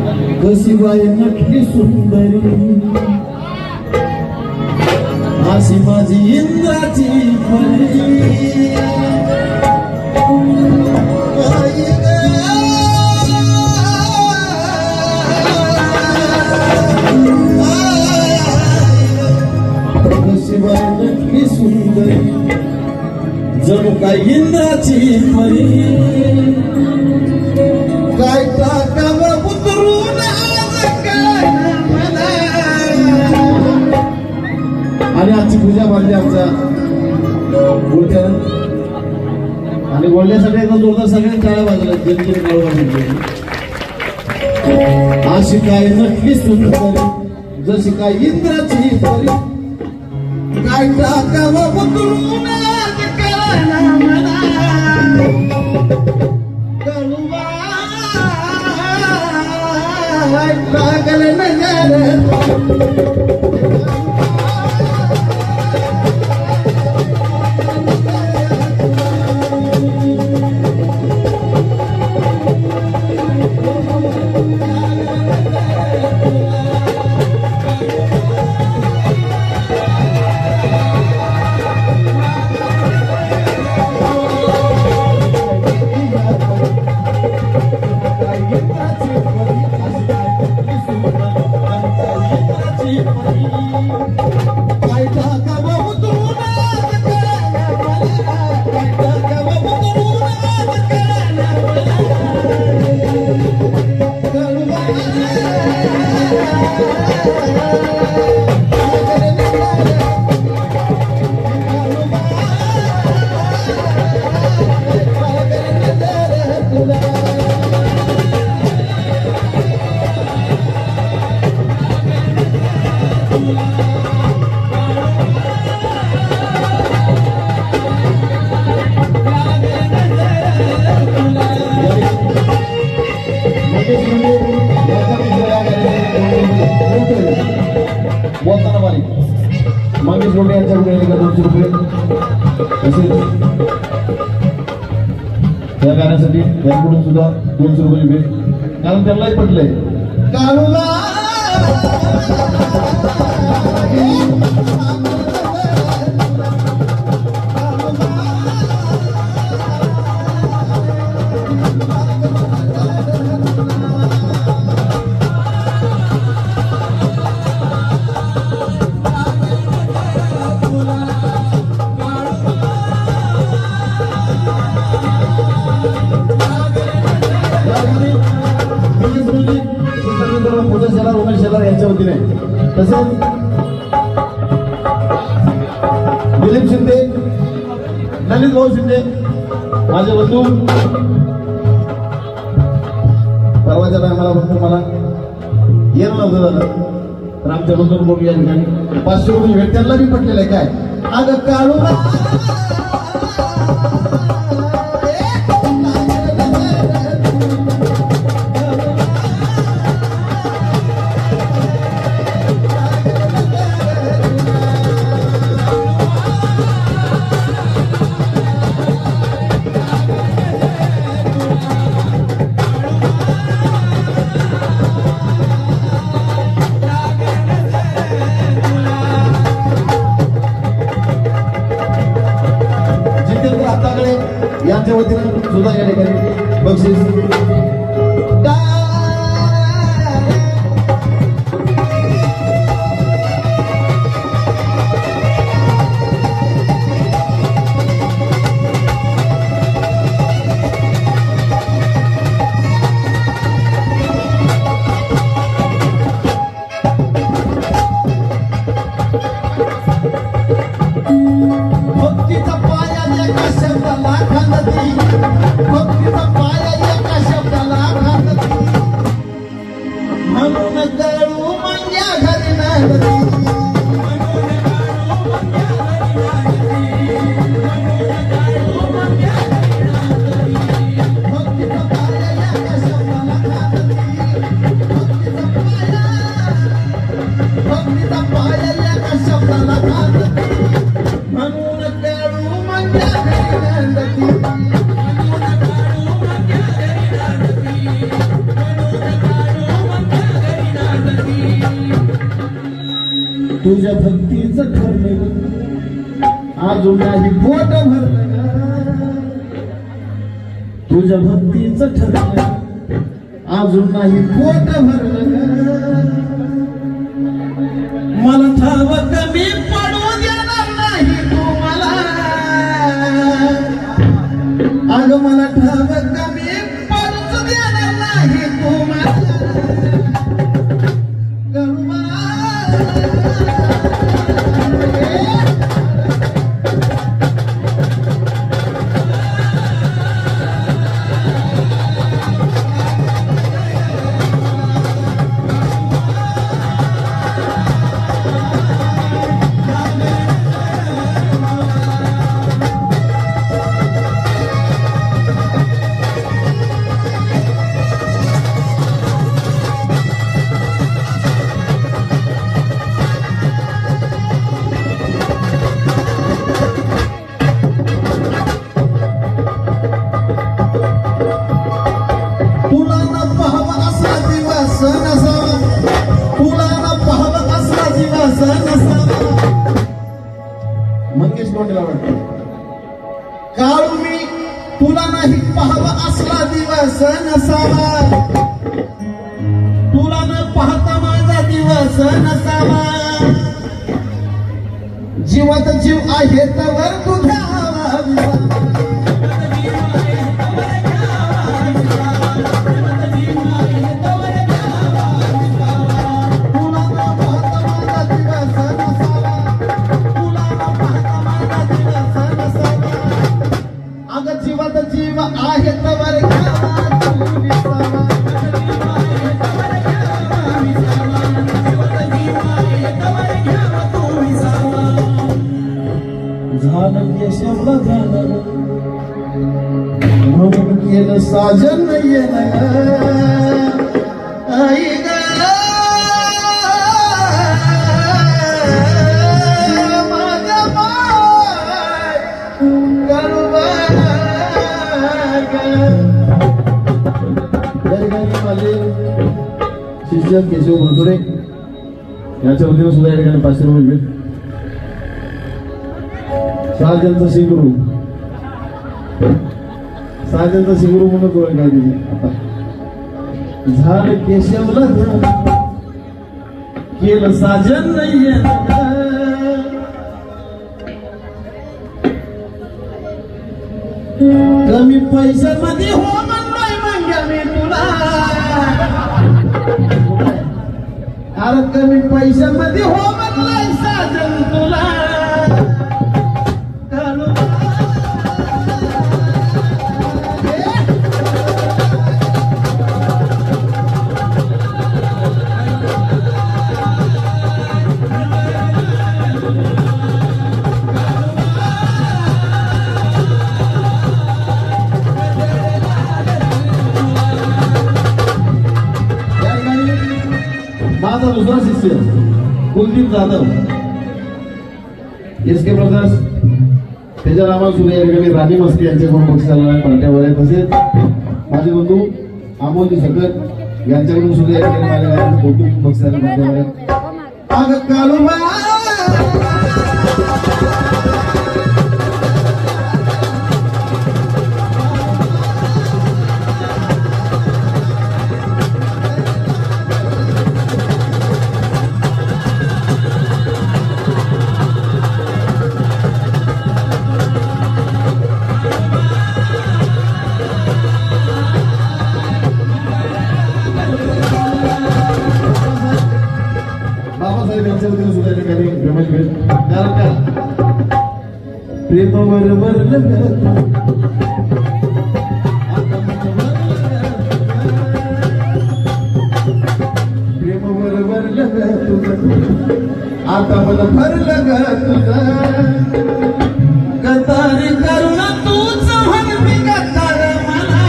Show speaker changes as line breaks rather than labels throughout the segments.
कशी बाई नटली सुंदरी अशी माझी इंद्राची परी कशी बाई नटली सुंदरी जणू काय इंद्राची परी काय टाकावं उतरून आणि आजची पूजा बांधली आमच्या बोलत्यानं आणि बोलण्यासाठी एकदा जोरदार सगळ्यांनी टाळ्या वाजवल्या जनतेने गावला म्हणजे अशी काय नटली सुंदरी जशी काय इंद्राची परी काय टाकावं उतरून पागल नजर बोलताना बारी मंगेश लोटे यांच्याकडे 200 रुपये तसेच या गाण्यासाठी यांकडून सुद्धा 200 रुपये भेट कारण त्यांनाही पटलंय काळूला पूजा शेलार उमेश शेलार यांच्या वतीने तसेच दिलीप शिंदे ललित भाऊ शिंदे माझे बंधू परवाच्या टायमाला फक्त मला येणं नव्हतं झालं तर आमच्या बंधून बघू या ठिकाणी 500 रुपये भेट त्यांना बी पटलेलं आहे काय अगं काढू यांच्या वतीने सुद्धा या ठिकाणी बक्षीस भक्तीचा पाया एका शब्दाला खांदती भक्तीचा पाया एका शब्दाला तुझ्या भक्तीचं ठरलं अजून नाही पोट भरलं तुझ्या भक्तीचं ठरलं अजून नाही पोट भरलं मला ठाव कमी पडू देणार नाही तू मला अगं मला ठाव कमी पडू देणार नाही तू मला मंगेश गोंडला वाटत काळू मी तुला नाही पाहावा असला दिवस नसावा तुला न पाहता माझा दिवस नसावा जीवात जीव आहे तवर तू घ्यावा जीवात जीव आहे तवर झालं केशवला झालं म्हणून केलं साजन आई ग शिष्य केशव भोसुडे याच्या वतीने सुद्धा या ठिकाणी 500 रुपये भेट साजनचा शिंगरू म्हणून ओळख काय दिली आता झालं केशवला केलं साजन नाहीये कमी पैशामध्ये हो म्हणलोय मंग्या मी तुला अरे कमी पैशामध्ये हो म्हणलोय साजन तुला माझा दुसरा शिष्य कुलदीप जाधव एसके ब्रदर्स त्याच्या नावात सुद्धा या ठिकाणी राणी मस्ती यांच्याकडून बक्षिसाला पार्ट्यावर आहे तसेच माझे बंधू अमोलजी सकट यांच्याकडून सुद्धा या ठिकाणी माझ्या गावात कौतुक बक्षिसाला पार्ट्यावर आहे प्रेम बरोबर प्रेम बरोबर आता मला भरलं ग तुझं गतारी करून तूच म्हणते गतार मला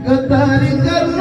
गतारी करून